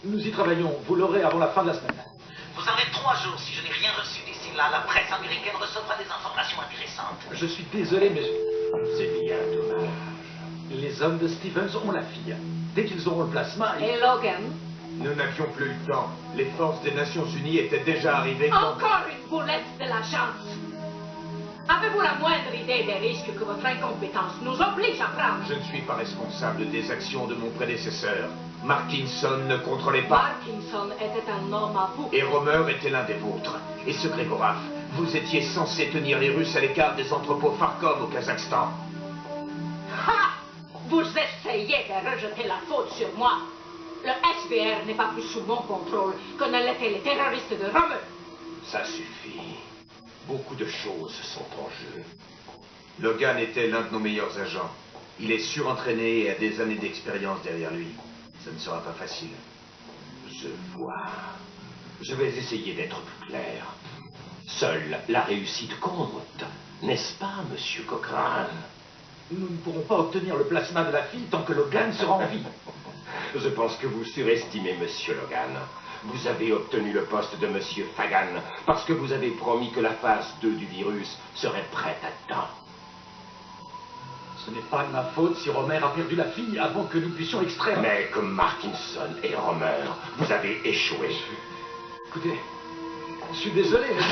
Nous y travaillons. Vous l'aurez avant la fin de la semaine. Vous aurez 3 jours. Si je n'ai rien reçu d'ici là, la presse américaine recevra des informations intéressantes. Je suis désolé, mais C'est bien dommage. les hommes de Stevens ont la fille. Dès qu'ils auront le plasma, Et Logan? Nous n'avions plus le temps. Les forces des Nations Unies étaient déjà arrivées quand... Encore une boulette de la chance. Avez-vous la moindre idée des risques que votre incompétence nous oblige à prendre? Je ne suis pas responsable des actions de mon prédécesseur. Markinson ne contrôlait pas... Parkinson était un homme à vous. Et Romer était l'un des vôtres. Et ce Grégoraf, vous étiez censé tenir les Russes à l'écart des entrepôts Farkom au Kazakhstan. Ha! Vous essayez de rejeter la faute sur moi. Le SVR n'est pas plus sous mon contrôle que ne l'étaient les terroristes de Rome. Ça suffit. Beaucoup de choses sont en jeu. Logan était l'un de nos meilleurs agents. Il est surentraîné et a des années d'expérience derrière lui. Ça ne sera pas facile. Je vois. Je vais essayer d'être plus clair. Seule la réussite compte, n'est-ce pas, monsieur Cochrane? nous ne pourrons pas obtenir le plasma de la fille tant que Logan sera en vie. Je pense que vous surestimez monsieur Logan. Vous avez obtenu le poste de monsieur Fagan parce que vous avez promis que la phase 2 du virus serait prête à temps. Ce n'est pas de ma faute si Romer a perdu la fille avant que nous puissions l'extraire. Mais comme Markinson et Romer, vous avez échoué. Écoutez, je suis désolé, mais...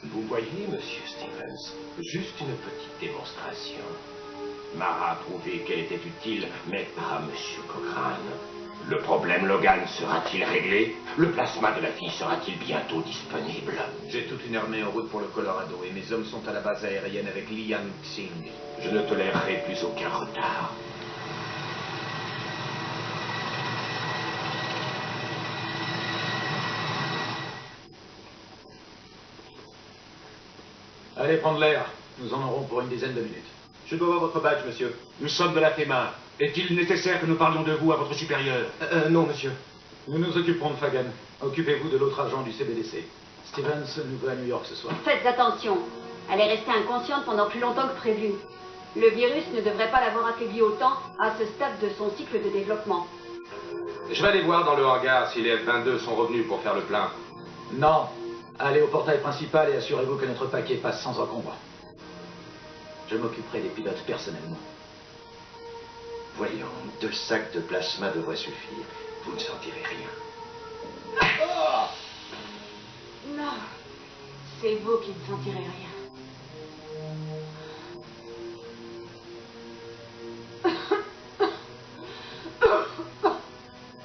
Vous voyez, monsieur Stevens, juste une petite démonstration. Mara a prouvé qu'elle était utile, mais pas monsieur Cochrane. Le problème Logan sera-t-il réglé? Le plasma de la fille sera-t-il bientôt disponible? J'ai toute une armée en route pour le Colorado et mes hommes sont à la base aérienne avec Liang Xing. Je ne tolérerai plus aucun retard. Allez prendre l'air. Nous en aurons pour une dizaine de minutes. Je dois voir votre badge, monsieur. Nous sommes de la FEMA. Est-il nécessaire que nous parlions de vous à votre supérieur? Non, monsieur. Nous nous occuperons de Fagan. Occupez-vous de l'autre agent du CBDC. Stevens nous veut à New York ce soir. Faites attention. Elle est restée inconsciente pendant plus longtemps que prévu. Le virus ne devrait pas l'avoir affaiblie autant à ce stade de son cycle de développement. Je vais aller voir dans le hangar si les F-22 sont revenus pour faire le plein. Non. Allez au portail principal et assurez-vous que notre paquet passe sans encombre. Je m'occuperai des pilotes personnellement. Voyons, 2 sacs de plasma devraient suffire. Vous ne sentirez rien. Non, c'est vous qui ne sentirez rien.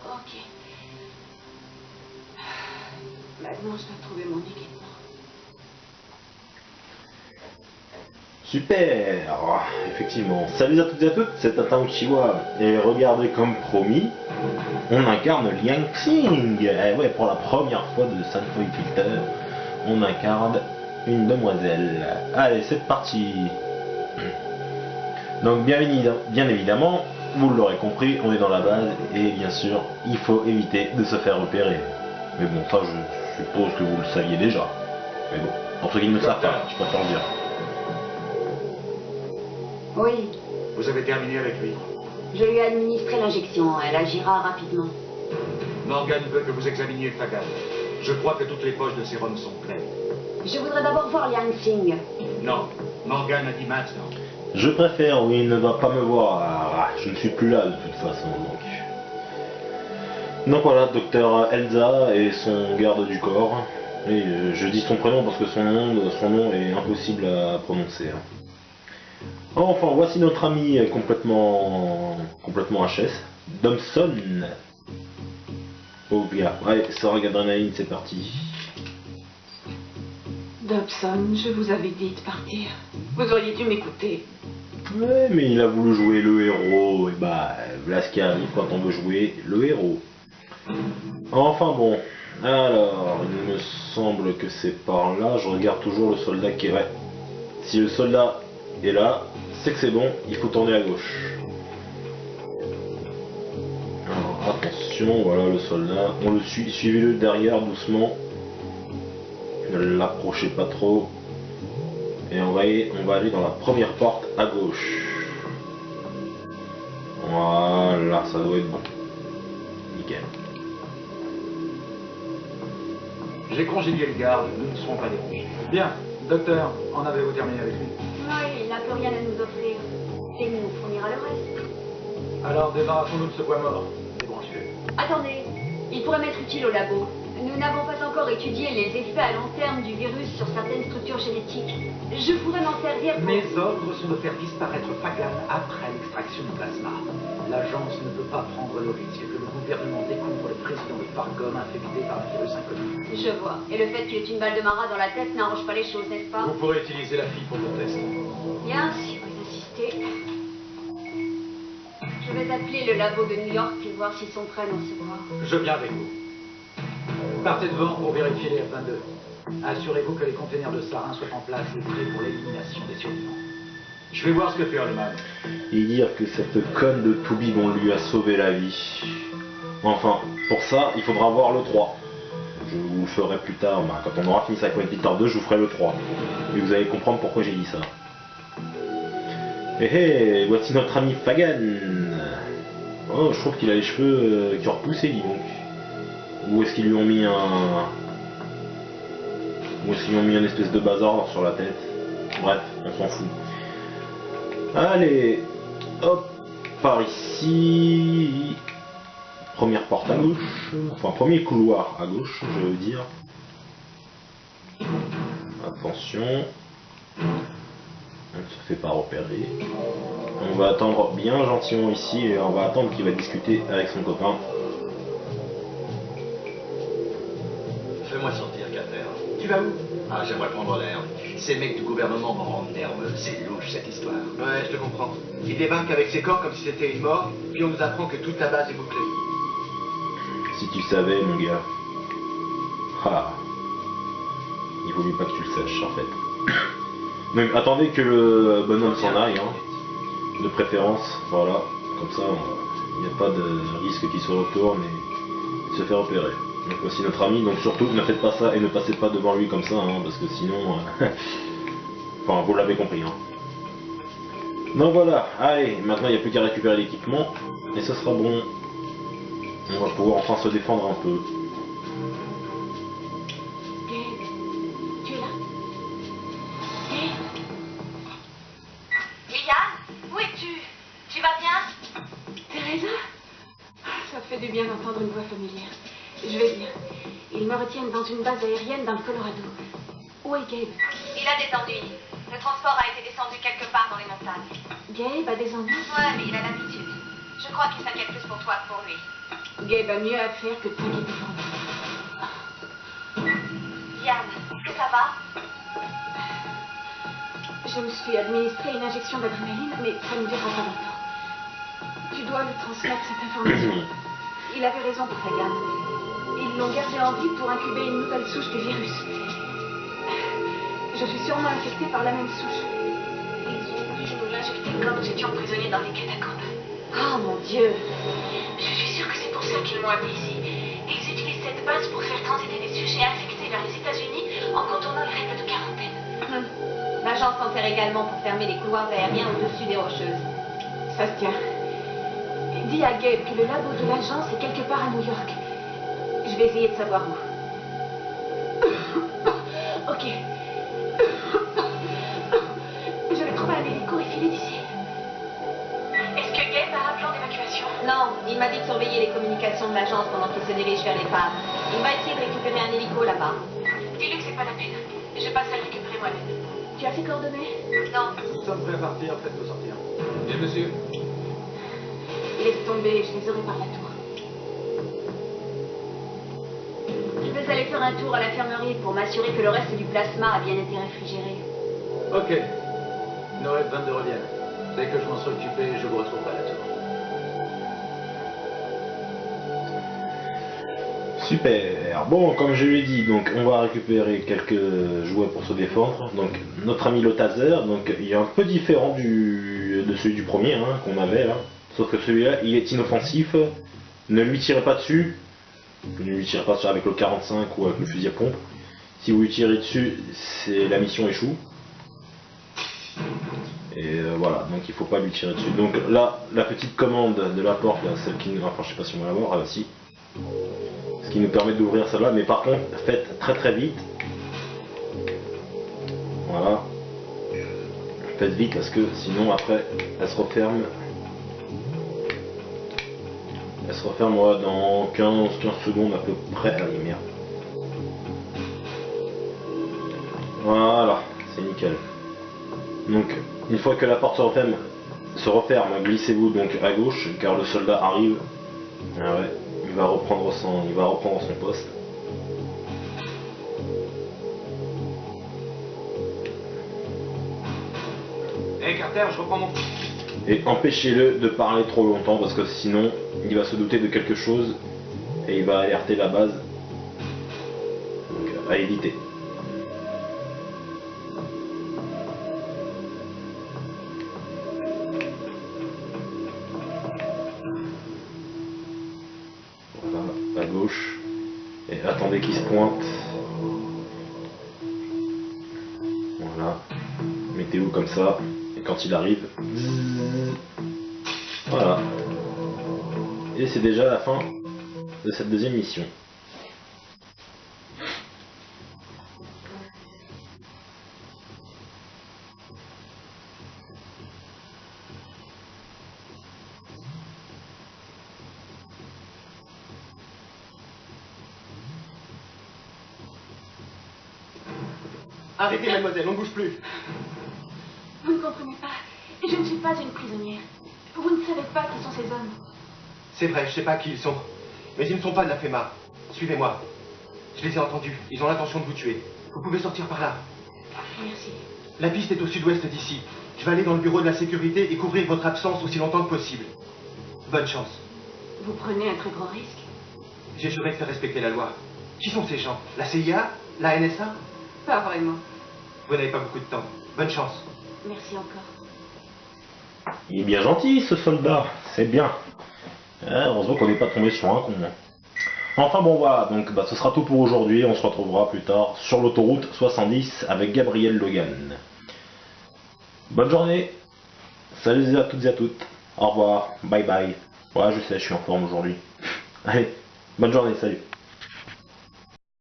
Ok. Maintenant, je dois trouver mon équipement. Super, effectivement. Salut à toutes et à tous, c'est Tata Uchiwa. Et regardez comme promis, on incarne Liang Xing. Eh ouais, pour la première fois de Sunfloy Filter, on incarne une demoiselle. Allez, c'est parti. Donc bien évidemment, vous l'aurez compris, on est dans la base et bien sûr, il faut éviter de se faire repérer. Mais bon, ça je suppose que vous le saviez déjà. Mais bon, pour ceux qui ne le savent pas, je préfère le dire. Oui, Vous avez terminé avec lui. je lui ai administré l'injection. Elle agira rapidement. Morgan veut que vous examiniez Fagan. Je crois que toutes les poches de sérum sont pleines. Je voudrais d'abord voir Liang Xing. Non, Morgan a dit maintenant. Je préfère, oui, il ne va pas me voir. Je ne suis plus là de toute façon, donc. Donc voilà, docteur Elsa et son garde du corps. Et je dis son prénom parce que son nom est impossible à prononcer. Enfin, voici notre ami complètement HS, Domson. Oh bien, ouais, Sorg Adrenaline, c'est parti. Dobson, je vous avais dit de partir. Vous auriez dû m'écouter. Ouais, mais il a voulu jouer le héros, et bah, voilà ce qui arrive quand on veut jouer le héros. Enfin bon, alors, il me semble que c'est par là, je regarde toujours le soldat qui est... Ouais. Si le soldat est là, c'est que c'est bon, il faut tourner à gauche. Alors, attention, voilà le soldat, on le suit, suivez-le derrière doucement. Ne l'approchez pas trop. Et on va aller dans la première porte à gauche. Voilà, ça doit être bon. Nickel. J'ai congédié le garde, nous ne serons pas dérangés. Bien, docteur, en avez-vous terminé avec lui? Oui, il n'a plus rien à nous offrir. Et nous fournira le reste. Alors débarrassons-nous de ce poids mort. Débranchez-le. Attendez, il pourrait m'être utile au labo. Nous n'avons pas encore étudié les effets à long terme du virus sur certaines structures génétiques. Je pourrais m'en servir pour... Mes ordres sont de faire disparaître Fagan après l'extraction du plasma. L'agence ne peut pas prendre le risque que le gouvernement découvre le président de Fargom infecté par un virus inconnu. Je vois. Et le fait qu'il ait une balle de marat dans la tête n'arrange pas les choses, n'est-ce pas? Vous pourrez utiliser la fille pour vos tests. Bien, si vous insistez. Je vais appeler le labo de New York et voir s'ils sont prêts à nous recevoir. Je viens avec vous. Partez devant pour vérifier les F-22. Assurez-vous que les conteneurs de sarin soient en place et prêts pour l'élimination des survivants. Je vais voir ce que fait Holman. Et dire que cette conne de Toubib, on lui a sauvé la vie. Enfin, pour ça, il faudra voir le 3. Je vous le ferai plus tard, bah, quand on aura fini Psycho Mantis 2, je vous ferai le 3. Et vous allez comprendre pourquoi j'ai dit ça. Hé hé, voici notre ami Fagan. Oh, je trouve qu'il a les cheveux qui ont repoussé, dis donc. Ou est-ce qu'ils lui ont mis un... Ou est-ce qu'ils lui ont mis une espèce de bazar sur la tête? Bref, on s'en fout. Allez, hop, par ici. Première porte à gauche. Enfin, premier couloir à gauche, je veux dire. Attention. On ne se fait pas repérer. On va attendre bien gentiment ici et on va attendre qu'il va discuter avec son copain. Fais-moi sortir, Carter. Tu vas où? Ah, j'aimerais prendre l'air. Ces mecs du gouvernement m'en rendent nerveux. C'est louche, cette histoire. Ouais, je te comprends. Ils débarquent avec ses corps comme si c'était une mort, puis on nous apprend que toute la base est bouclée. Si tu savais, mon gars. Ah. Il vaut mieux pas que tu le saches, en fait. Donc, attendez que le bonhomme s'en aille, hein. De préférence, voilà. Comme ça, il n'y a pas de risque qu'il se retourne et se faire opérer. Donc voici notre ami, donc surtout ne faites pas ça et ne passez pas devant lui comme ça, hein, parce que sinon... enfin, vous l'avez compris. Hein. Donc voilà, allez, maintenant il n'y a plus qu'à récupérer l'équipement, et ce sera bon. On va pouvoir enfin se défendre un peu. Gabe, tu es là? Gabe? Liane, où es-tu? Tu vas bien? Teresa? Ça fait du bien d'entendre une voix familière. Je vais bien. Ils me retiennent dans une base aérienne dans le Colorado. Où est Gabe? Il a des ennuis. Le transport a été descendu quelque part dans les montagnes. Gabe a des ennuis? Ouais, mais il a l'habitude. Je crois qu'il s'inquiète plus pour toi que pour lui. Gabe a mieux à faire que de s'inquiéter pour moi. Yann, est-ce que ça va? Je me suis administré une injection d'adrénaline, mais ça ne durera pas longtemps. Tu dois lui transmettre cette information. Il avait raison pour Fagan. Ils l'ont gardé en vie pour incuber une nouvelle souche du virus. Je suis sûrement infectée par la même souche. Ils ont voulu nous l'injecter quand nous étions prisonniers dans les catacombes. Oh mon Dieu! Je suis sûre que c'est pour ça qu'ils m'ont amené ici. Ils utilisent cette base pour faire transiter des sujets infectés vers les États-Unis en contournant les règles de quarantaine. L'agence s'en sert également pour fermer les couloirs aériens au-dessus des rocheuses. Ça se tient. Dis à Gabe que le labo de l'agence est quelque part à New York. Je vais essayer de savoir où. Ok. Je vais trouver un hélico et filer d'ici. Est-ce que Gabe a un plan d'évacuation? Non, il m'a dit de surveiller les communications de l'agence pendant qu'il se dirige vers l'épave. Il va essayer de récupérer un hélico là-bas. Dis-lui que c'est pas la peine. Je passe à le récupérer moi-même. Tu as ses coordonnées? Non. Nous sommes prêts à partir, faites-nous sortir. Bien, monsieur. Laisse tomber, je les aurai par la tour. Je vais aller faire un tour à l'infirmerie pour m'assurer que le reste du plasma a bien été réfrigéré. Ok. Nos F-22 reviennent. Dès que je m'en serai occupé, je vous retrouverai à la tour. Super. Bon, comme je l'ai dit, donc on va récupérer quelques jouets pour se défendre. Donc notre ami le taser, donc il est un peu différent de celui du premier hein, qu'on avait là. Sauf que celui-là, il est inoffensif. Ne lui tirez pas dessus. Ne lui tirez pas dessus avec le 45 ou avec le fusil à pompe. Si vous lui tirez dessus, la mission échoue. Et voilà, donc il faut pas lui tirer dessus. Donc là, la petite commande de la porte, là, celle qui nous... Enfin, je sais pas si on va la voir, ah bah si. Ce qui nous permet d'ouvrir celle-là, mais par contre, faites très vite. Voilà. Faites vite parce que sinon après, elle se referme. Elle se referme voilà, dans 15 secondes à peu près. Allez, merde. Voilà, c'est nickel. Donc, une fois que la porte se referme, glissez-vous donc à gauche, car le soldat arrive. Ah ouais, il va reprendre son poste. Hé Carter, je reprends mon... Et empêchez-le de parler trop longtemps, parce que sinon, il va se douter de quelque chose, et il va alerter la base. Donc, à éviter. À gauche, et attendez qu'il se pointe. Voilà, mettez-vous comme ça, et quand il arrive, voilà. Et c'est déjà la fin de cette deuxième mission. Arrêtez, mademoiselle, on ne bouge plus. Vous ne comprenez pas. Je ne suis pas une prisonnière. Vous ne savez pas qui sont ces hommes. C'est vrai, je sais pas qui ils sont. Mais ils ne sont pas de la FEMA. Suivez-moi. Je les ai entendus. Ils ont l'intention de vous tuer. Vous pouvez sortir par là. Merci. La piste est au sud-ouest d'ici. Je vais aller dans le bureau de la sécurité et couvrir votre absence aussi longtemps que possible. Bonne chance. Vous prenez un très grand risque. J'ai juré de faire respecter la loi. Qui sont ces gens? La CIA? La NSA? Pas vraiment. Vous n'avez pas beaucoup de temps. Bonne chance. Merci encore. Il est bien gentil ce soldat, c'est bien. Heureusement qu'on n'est pas tombé sur un con. Enfin bon voilà, donc ce sera tout pour aujourd'hui, on se retrouvera plus tard sur l'autoroute 70 avec Gabriel Logan. Bonne journée, salut à toutes et à toutes, au revoir, bye bye. Ouais je sais, je suis en forme aujourd'hui. Allez, bonne journée, salut.